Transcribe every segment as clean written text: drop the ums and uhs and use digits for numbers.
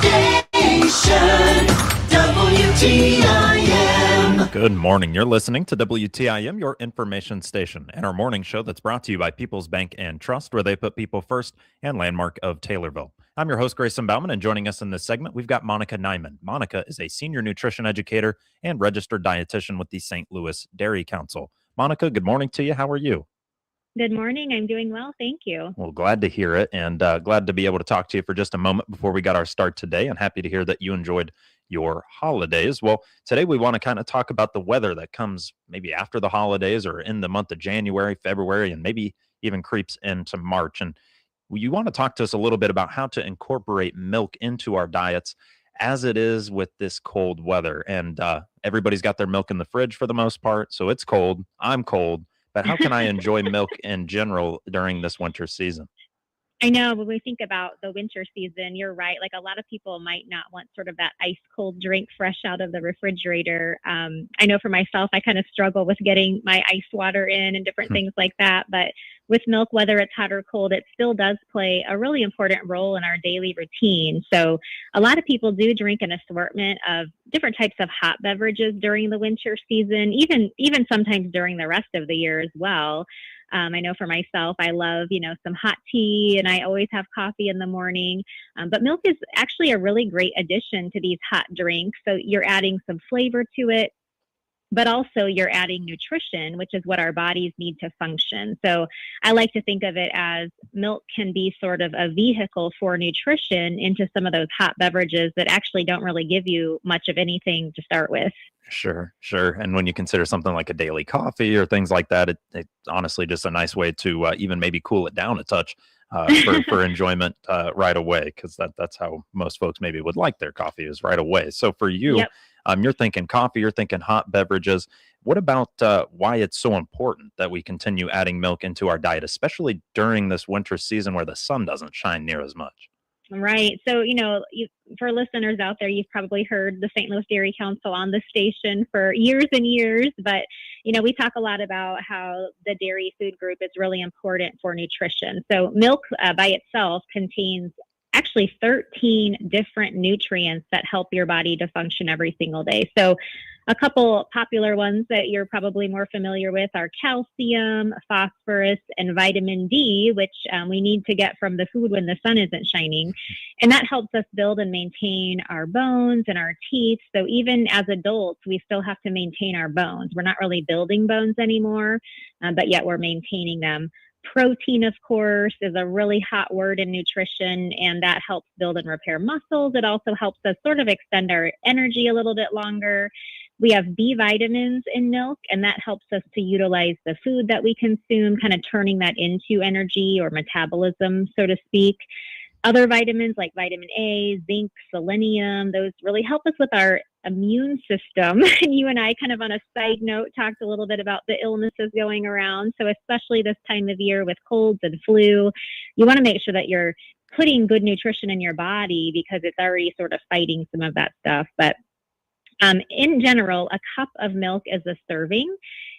station, WTIM. Good morning. You're listening to WTIM, your information station, and our morning show that's brought to you by People's Bank and Trust, where they put people first, and Landmark of Taylorville. I'm your host, Grayson Bauman, and joining us in this segment, we've got Monica Nyman. Monica is a senior nutrition educator and registered dietitian with the St. Louis Dairy Council. Monica, good morning to you. How are you? Good morning. I'm doing well. Thank you. Well, glad to hear it, and glad to be able to talk to you for just a moment before we got our start today, and happy to hear that you enjoyed your holidays. Well, today we want to kind of talk about the weather that comes maybe after the holidays or in the month of January, February, and maybe even creeps into March. And you want to talk to us a little bit about how to incorporate milk into our diets as it is with this cold weather. And everybody's got their milk in the fridge for the most part, so it's cold. I'm cold. But how can I enjoy milk in general during this winter season? I know when we think about the winter season, you're right. Like a lot of people might not want sort of that ice cold drink fresh out of the refrigerator. I know for myself, I kind of struggle with getting my ice water in and different things like that. But with milk, whether it's hot or cold, it still does play a really important role in our daily routine. So a lot of people do drink an assortment of different types of hot beverages during the winter season, even sometimes during the rest of the year as well. I know for myself, I love, some hot tea, and I always have coffee in the morning. But milk is actually a really great addition to these hot drinks. So you're adding some flavor to it, but also you're adding nutrition, which is what our bodies need to function. So I like to think of it as milk can be sort of a vehicle for nutrition into some of those hot beverages that actually don't really give you much of anything to start with. Sure. And when you consider something like a daily coffee or things like that, it's honestly just a nice way to even maybe cool it down a touch for enjoyment right away, because that's how most folks maybe would like their coffee, is right away. So for you, Yep. You're thinking coffee, you're thinking hot beverages. What about why it's so important that we continue adding milk into our diet, especially during this winter season where the sun doesn't shine near as much? Right. So, for listeners out there, you've probably heard the St. Louis Dairy Council on the station for years and years. But, we talk a lot about how the dairy food group is really important for nutrition. So milk by itself contains actually 13 different nutrients that help your body to function every single day. So a couple popular ones that you're probably more familiar with are calcium, phosphorus, and vitamin D, which we need to get from the food when the sun isn't shining. And that helps us build and maintain our bones and our teeth. So even as adults, we still have to maintain our bones. We're not really building bones anymore, but yet we're maintaining them. Protein, of course, is a really hot word in nutrition, and that helps build and repair muscles. It also helps us sort of extend our energy a little bit longer. We have B vitamins in milk, and that helps us to utilize the food that we consume, kind of turning that into energy or metabolism, so to speak. Other vitamins like vitamin A, zinc, selenium, those really help us with our immune system. And you and I kind of on a side note talked a little bit about the illnesses going around. So especially this time of year with colds and flu, you want to make sure that you're putting good nutrition in your body because it's already sort of fighting some of that stuff. But in general, a cup of milk is a serving.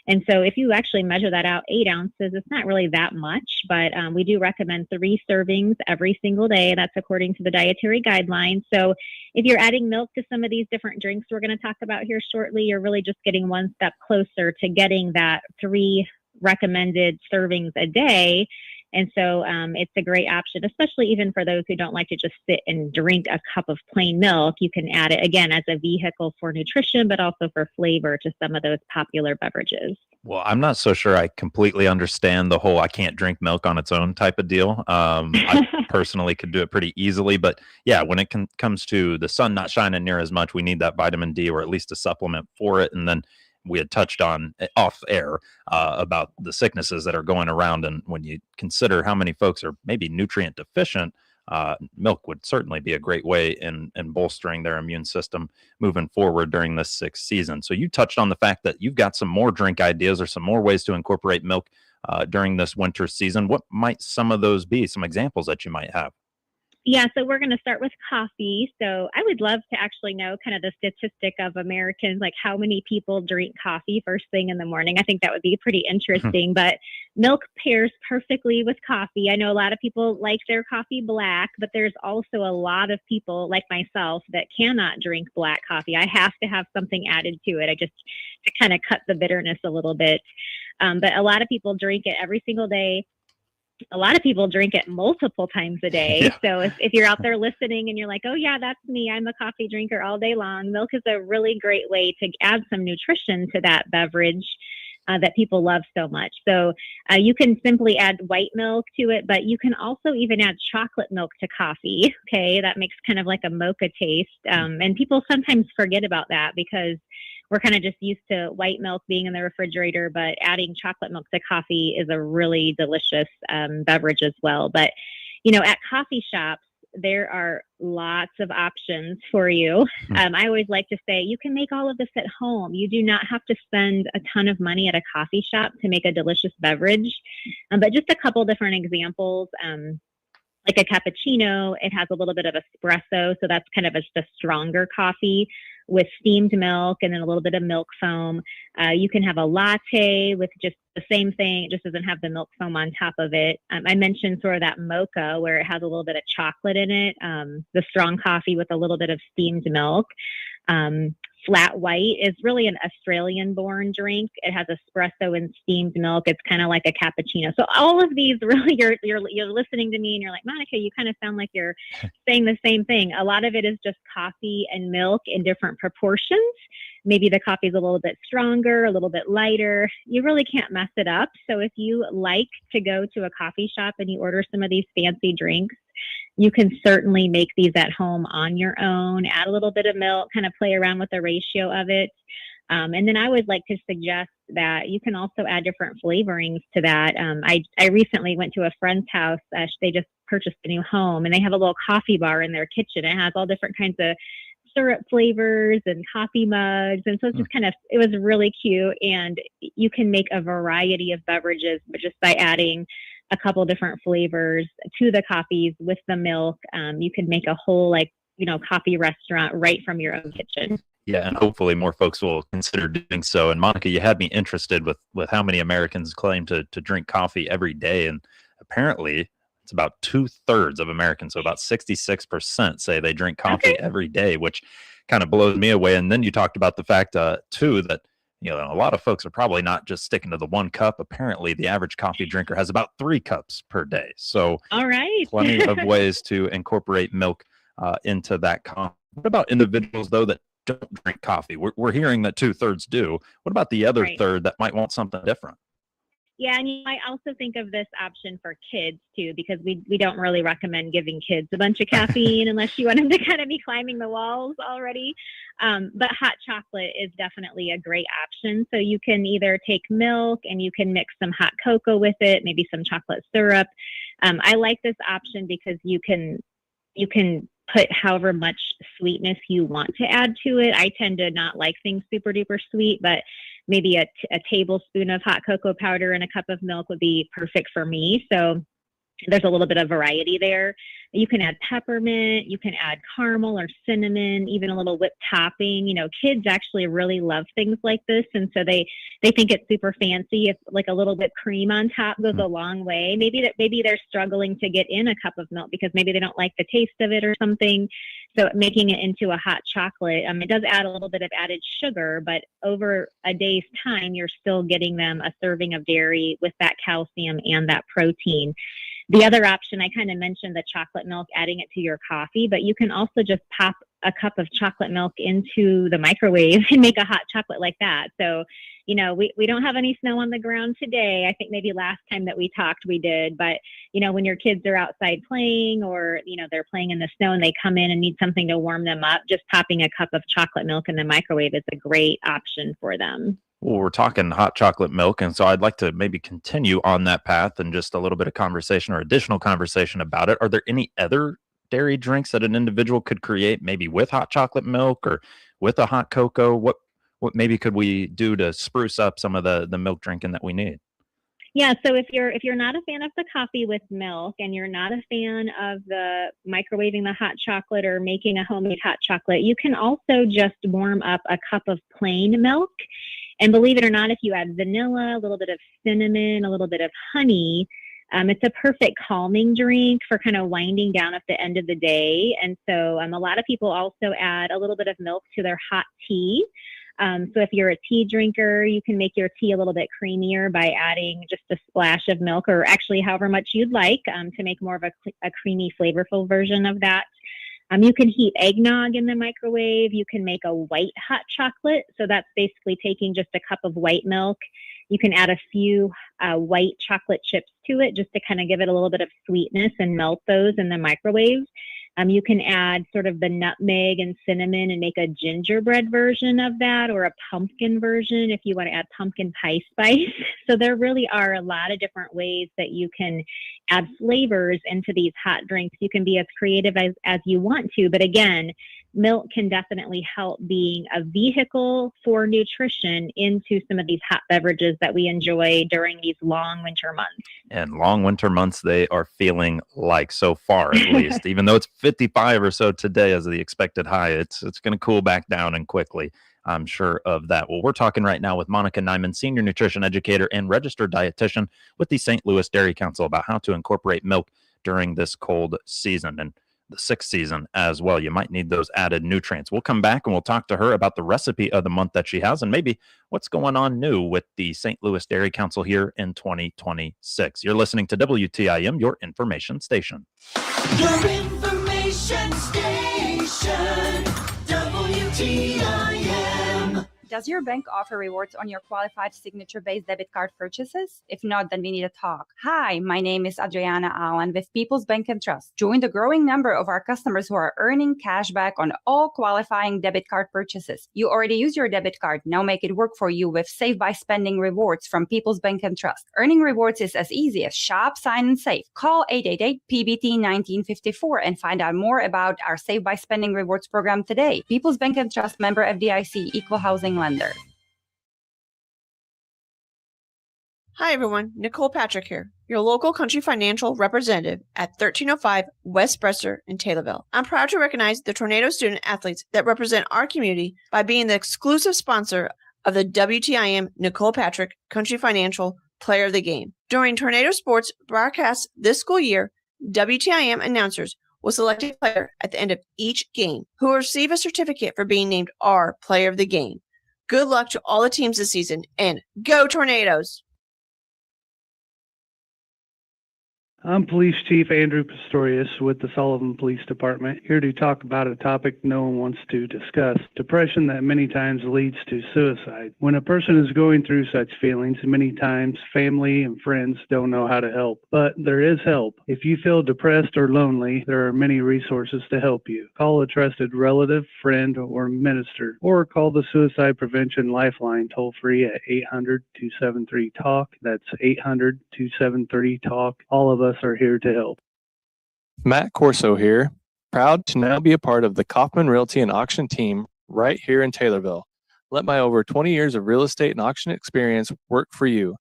And so if you actually measure that out, 8 ounces, it's not really that much, but we do recommend 3 servings every single day. That's according to the dietary guidelines. So if you're adding milk to some of these different drinks we're going to talk about here shortly, you're really just getting one step closer to getting that 3 recommended servings a day. And so it's a great option, especially even for those who don't like to just sit and drink a cup of plain milk. You can add it, again, as a vehicle for nutrition, but also for flavor to some of those popular beverages. Well, I'm not so sure I completely understand the whole I can't drink milk on its own type of deal. I personally could do it pretty easily. But yeah, when it comes to the sun not shining near as much, we need that vitamin D or at least a supplement for it. And then we had touched on off air about the sicknesses that are going around. And when you consider how many folks are maybe nutrient deficient, milk would certainly be a great way in bolstering their immune system moving forward during this 6th season. So you touched on the fact that you've got some more drink ideas or some more ways to incorporate milk during this winter season. What might some of those be? Some examples that you might have? Yeah, so we're going to start with coffee. So I would love to actually know kind of the statistic of Americans, like how many people drink coffee first thing in the morning. I think that would be pretty interesting. But milk pairs perfectly with coffee. I know a lot of people like their coffee black, but there's also a lot of people like myself that cannot drink black coffee. I have to have something added to it. I just to kind of cut the bitterness a little bit. But a lot of people drink it every single day. A lot of people drink it multiple times a day. Yeah. So if you're out there listening and you're like, oh, yeah, that's me, I'm a coffee drinker all day long, milk is a really great way to add some nutrition to that beverage that people love so much. So you can simply add white milk to it, but you can also even add chocolate milk to coffee. Okay, that makes kind of like a mocha taste. And people sometimes forget about that because we're kind of just used to white milk being in the refrigerator, but adding chocolate milk to coffee is a really delicious beverage as well. But, you know, at coffee shops, there are lots of options for you. I always like to say you can make all of this at home. You do not have to spend a ton of money at a coffee shop to make a delicious beverage. But just a couple different examples. Like a cappuccino, it has a little bit of espresso. So that's kind of the stronger coffee with steamed milk and then a little bit of milk foam. You can have a latte with just the same thing. It just doesn't have the milk foam on top of it. I mentioned sort of that mocha where it has a little bit of chocolate in it, the strong coffee with a little bit of steamed milk. Flat white is really an Australian-born drink. It has espresso and steamed milk. It's kind of like a cappuccino. So all of these, really, you're listening to me and you're like, Monica, you kind of sound like you're saying the same thing. A lot of it is just coffee and milk in different proportions. Maybe the coffee is a little bit stronger, a little bit lighter. You really can't mess it up. So if you like to go to a coffee shop and you order some of these fancy drinks, you can certainly make these at home on your own, add a little bit of milk, kind of play around with the ratio of it. And then I would like to suggest that you can also add different flavorings to that. I recently went to a friend's house. They just purchased a new home and they have a little coffee bar in their kitchen. It has all different kinds of syrup flavors and coffee mugs. And so it's just it was really cute. And you can make a variety of beverages, but just by adding a couple different flavors to the coffees with the milk, you can make a whole coffee restaurant right from your own kitchen. Yeah, and hopefully more folks will consider doing so. And Monica, you had me interested with how many Americans claim to drink coffee every day, and apparently it's about 2/3 of Americans, so about 66% say they drink coffee every day, which kind of blows me away. And then you talked about the fact too that a lot of folks are probably not just sticking to the 1 cup. Apparently, the average coffee drinker has about 3 cups per day. So, all right, plenty of ways to incorporate milk into that coffee. What about individuals, though, that don't drink coffee? We're hearing that 2/3 do. What about the other third that might want something different? Yeah, and I also think of this option for kids too, because we don't really recommend giving kids a bunch of caffeine unless you want them to kind of be climbing the walls already. But hot chocolate is definitely a great option. So you can either take milk and you can mix some hot cocoa with it, maybe some chocolate syrup. I like this option because you can put however much sweetness you want to add to it. I tend to not like things super duper sweet, but maybe a tablespoon of hot cocoa powder and a cup of milk would be perfect for me. So there's a little bit of variety there. You can add peppermint, you can add caramel or cinnamon, even a little whipped topping. Kids actually really love things like this. And so they think it's super fancy. If like a little bit cream on top goes a long way. Maybe they're struggling to get in a cup of milk because maybe they don't like the taste of it or something. So making it into a hot chocolate, it does add a little bit of added sugar, but over a day's time, you're still getting them a serving of dairy with that calcium and that protein. The other option, I kind of mentioned the chocolate milk, adding it to your coffee, but you can also just pop a cup of chocolate milk into the microwave and make a hot chocolate like that. So, we don't have any snow on the ground today. I think maybe last time that we talked, we did. But, when your kids are outside playing or, they're playing in the snow and they come in and need something to warm them up, just popping a cup of chocolate milk in the microwave is a great option for them. Well, we're talking hot chocolate milk, and so I'd like to maybe continue on that path and just a little bit of conversation or additional conversation about it. Are there any other dairy drinks that an individual could create, maybe with hot chocolate milk or with a hot cocoa? What maybe could we do to spruce up some of the milk drinking that we need? Yeah, so if you're not a fan of the coffee with milk and you're not a fan of the microwaving the hot chocolate or making a homemade hot chocolate, you can also just warm up a cup of plain milk. And believe it or not, if you add vanilla, a little bit of cinnamon, a little bit of honey, it's a perfect calming drink for kind of winding down at the end of the day. And so a lot of people also add a little bit of milk to their hot tea. So if you're a tea drinker, you can make your tea a little bit creamier by adding just a splash of milk, or actually however much you'd like, to make more of a creamy, flavorful version of that. You can heat eggnog in the microwave. You can make a white hot chocolate. So that's basically taking just a cup of white milk. You can add a few white chocolate chips to it just to kind of give it a little bit of sweetness and melt those in the microwave. You can add sort of the nutmeg and cinnamon and make a gingerbread version of that, or a pumpkin version if you want to add pumpkin pie spice. So there really are a lot of different ways that you can add flavors into these hot drinks. You can be as creative as you want to, but again, milk can definitely help being a vehicle for nutrition into some of these hot beverages that we enjoy during these long winter months. And long winter months, they are feeling like, so far at least, even though it's 55 or so today as the expected high, it's going to cool back down and quickly. I'm sure of that. Well, we're talking right now with Monica Nyman, senior nutrition educator and registered dietitian with the St. Louis Dairy Council, about how to incorporate milk during this cold season and the sixth season as well. You might need those added nutrients. We'll come back and we'll talk to her about the recipe of the month that she has and maybe what's going on new with the St. Louis Dairy Council here in 2026. You're listening to WTIM, your information station. Your information station, WTIM. Does your bank offer rewards on your qualified signature-based debit card purchases? If not, then we need to talk. Hi, my name is Adriana Allen with People's Bank and Trust. Join the growing number of our customers who are earning cash back on all qualifying debit card purchases. You already use your debit card. Now make it work for you with Save by Spending rewards from People's Bank and Trust. Earning rewards is as easy as shop, sign, and save. Call 888-PBT-1954 and find out more about our Save by Spending rewards program today. People's Bank and Trust, member FDIC, equal housing lender. Hi everyone, Nicole Patrick here, your local country financial representative at 1305 West Bresser in Taylorville. I'm proud to recognize the Tornado student athletes that represent our community by being the exclusive sponsor of the WTIM Nicole Patrick Country Financial Player of the Game. During Tornado Sports broadcasts this school year, WTIM announcers will select a player at the end of each game who will receive a certificate for being named our Player of the Game. Good luck to all the teams this season, and go Tornadoes! I'm Police Chief Andrew Pistorius with the Sullivan Police Department, here to talk about a topic no one wants to discuss, depression that many times leads to suicide. When a person is going through such feelings, many times family and friends don't know how to help. But there is help. If you feel depressed or lonely, there are many resources to help you. Call a trusted relative, friend, or minister, or call the Suicide Prevention Lifeline toll-free at 800-273-TALK. That's 800-273-TALK. All of us are here to help. Matt Corso here, proud to now be a part of the Kaufman Realty and Auction team right here in Taylorville. Let my over 20 years of real estate and auction experience work for you.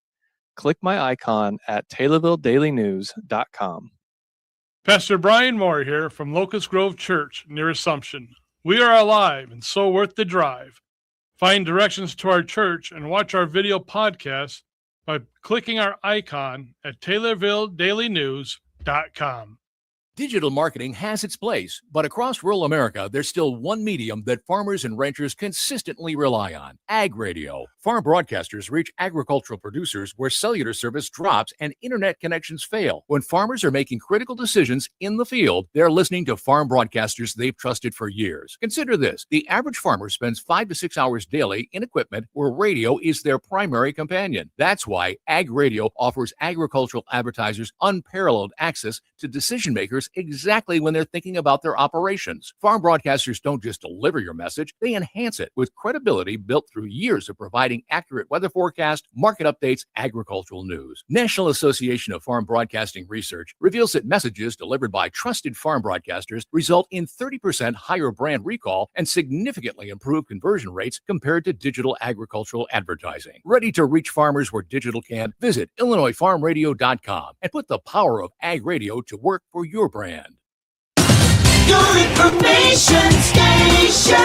Click my icon at TaylorvilleDailyNews.com. Pastor Brian Moore here from Locust Grove Church near Assumption. We are alive and so worth the drive. Find directions to our church and watch our video podcast by clicking our icon at TaylorvilleDailyNews.com. Digital marketing has its place, but across rural America, there's still one medium that farmers and ranchers consistently rely on: ag radio. Farm broadcasters reach agricultural producers where cellular service drops and internet connections fail. When farmers are making critical decisions in the field, they're listening to farm broadcasters they've trusted for years. Consider this: the average farmer spends 5 to 6 hours daily in equipment where radio is their primary companion. That's why ag radio offers agricultural advertisers unparalleled access to decision makers farmers exactly when they're thinking about their operations. Farm broadcasters don't just deliver your message, they enhance it with credibility built through years of providing accurate weather forecast, market updates, agricultural news. National Association of Farm Broadcasting research reveals that messages delivered by trusted farm broadcasters result in 30% higher brand recall and significantly improved conversion rates compared to digital agricultural advertising. Ready to reach farmers where digital can? Visit IllinoisFarmRadio.com and put the power of ag radio to work for your brand. Your information station.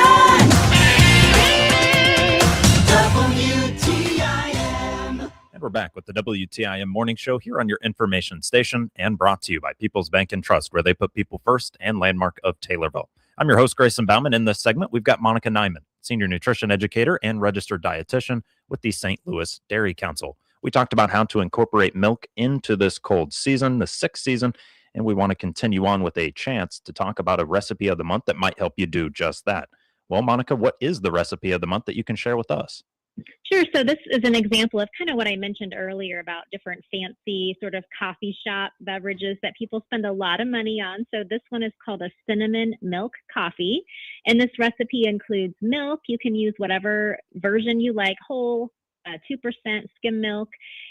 WTIM. And we're back with the WTIM Morning Show here on your information station and brought to you by People's Bank and Trust, where they put people first, and Landmark of Taylorville. I'm your host, Grayson Bauman. In this segment, we've got Monica Nyman, Senior Nutrition Educator and Registered Dietitian with the St. Louis Dairy Council. We talked about how to incorporate milk into this cold season, the 6th season, and we want to continue on with a chance to talk about a recipe of the month that might help you do just that. Well, Monica, what is the recipe of the month that you can share with us? Sure. So this is an example of kind of what I mentioned earlier about different fancy sort of coffee shop beverages that people spend a lot of money on. So this one is called a cinnamon milk coffee. And this recipe includes milk. You can use whatever version you like, whole, 2% skim milk.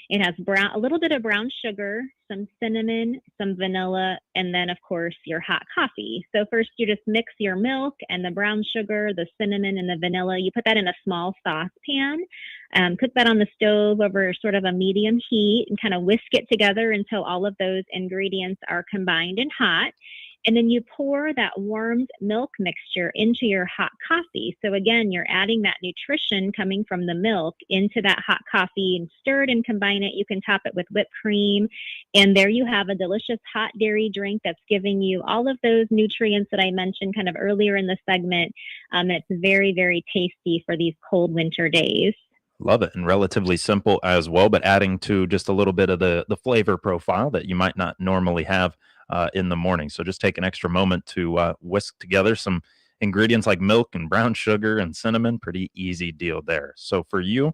It has a little bit of brown sugar, some cinnamon, some vanilla, and then, of course, your hot coffee. So first you just mix your milk and the brown sugar, the cinnamon, and the vanilla. You put that in a small saucepan. Cook that on the stove over sort of a medium heat and kind of whisk it together until all of those ingredients are combined and hot. And then you pour that warmed milk mixture into your hot coffee. So again, you're adding that nutrition coming from the milk into that hot coffee and stir it and combine it. You can top it with whipped cream. And there you have a delicious hot dairy drink that's giving you all of those nutrients that I mentioned kind of earlier in the segment. It's very, very tasty for these cold winter days. Love it. And relatively simple as well, but adding to just a little bit of the flavor profile that you might not normally have in the morning. So just take an extra moment to whisk together some ingredients like milk and brown sugar and cinnamon. Pretty easy deal there. So for you,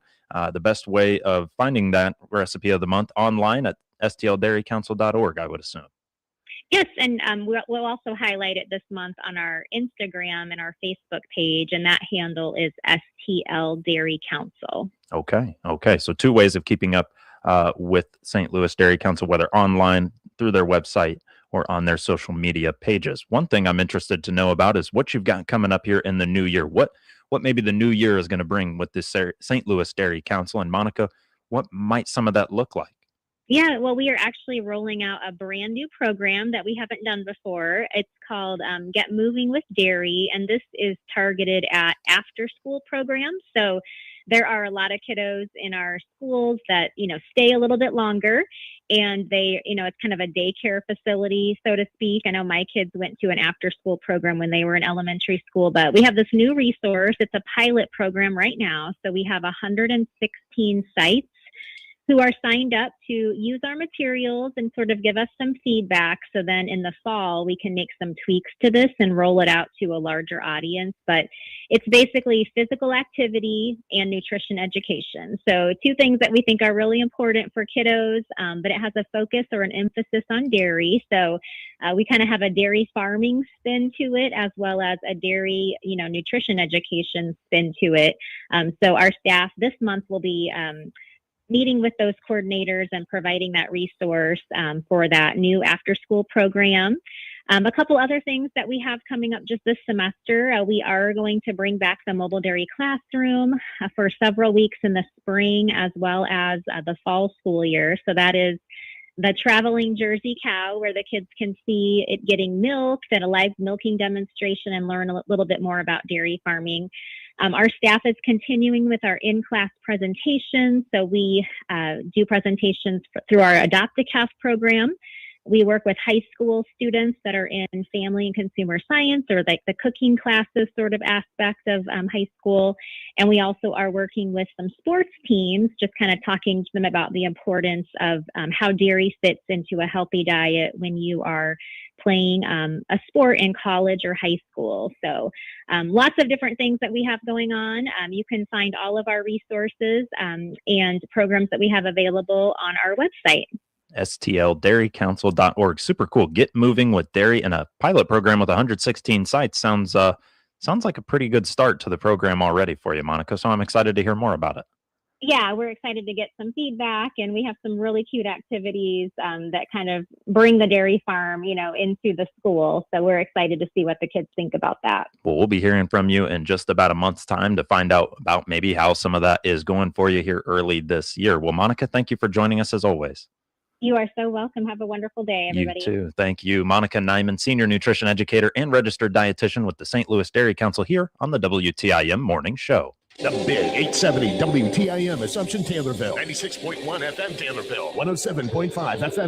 the best way of finding that recipe of the month online at stldairycouncil.org, I would assume. Yes, and we'll also highlight it this month on our Instagram and our Facebook page, and that handle is STL Dairy Council. Okay. So 2 ways of keeping up with St. Louis Dairy Council, whether online through their website or on their social media pages. One thing I'm interested to know about is what you've got coming up here in the new year. What maybe the new year is going to bring with this St. Louis Dairy Council. And Monica, what might some of that look like? Yeah, well, we are actually rolling out a brand new program that we haven't done before. It's called Get Moving with Dairy, and this is targeted at after-school programs. So there are a lot of kiddos in our schools that, stay a little bit longer, and they, it's kind of a daycare facility, so to speak. I know my kids went to an after-school program when they were in elementary school, but we have this new resource. It's a pilot program right now. So we have 116 sites who are signed up to use our materials and sort of give us some feedback. So then in the fall, we can make some tweaks to this and roll it out to a larger audience. But it's basically physical activity and nutrition education. So 2 things that we think are really important for kiddos, but it has a focus or an emphasis on dairy. So we kind of have a dairy farming spin to it, as well as a dairy, nutrition education spin to it. So our staff this month will be meeting with those coordinators and providing that resource for that new after-school program. A couple other things that we have coming up just this semester, we are going to bring back the mobile dairy classroom for several weeks in the spring as well as the fall school year. So that is the traveling Jersey cow, where the kids can see it getting milked at a live milking demonstration and learn a little bit more about dairy farming. Our staff is continuing with our in-class presentations. So we do presentations through our Adopt a Calf program. We work with high school students that are in family and consumer science, or like the cooking classes sort of aspect of high school. And we also are working with some sports teams, just kind of talking to them about the importance of how dairy fits into a healthy diet when you are playing a sport in college or high school. So lots of different things that we have going on. You can find all of our resources and programs that we have available on our website. stldairycouncil.org. Super cool. Get moving with dairy and a pilot program with 116 sites. Sounds like a pretty good start to the program already for you, Monica. So I'm excited to hear more about it. Yeah, we're excited to get some feedback, and we have some really cute activities that kind of bring the dairy farm, into the school. So we're excited to see what the kids think about that. Well, we'll be hearing from you in just about a month's time to find out about maybe how some of that is going for you here early this year. Well, Monica, thank you for joining us as always. You are so welcome. Have a wonderful day, everybody. You too. Thank you. Monica Nyman, Senior Nutrition Educator and Registered Dietitian with the St. Louis Dairy Council here on the WTIM Morning Show. The Big 870 WTIM Assumption Taylorville. 96.1 FM Taylorville. 107.5 FM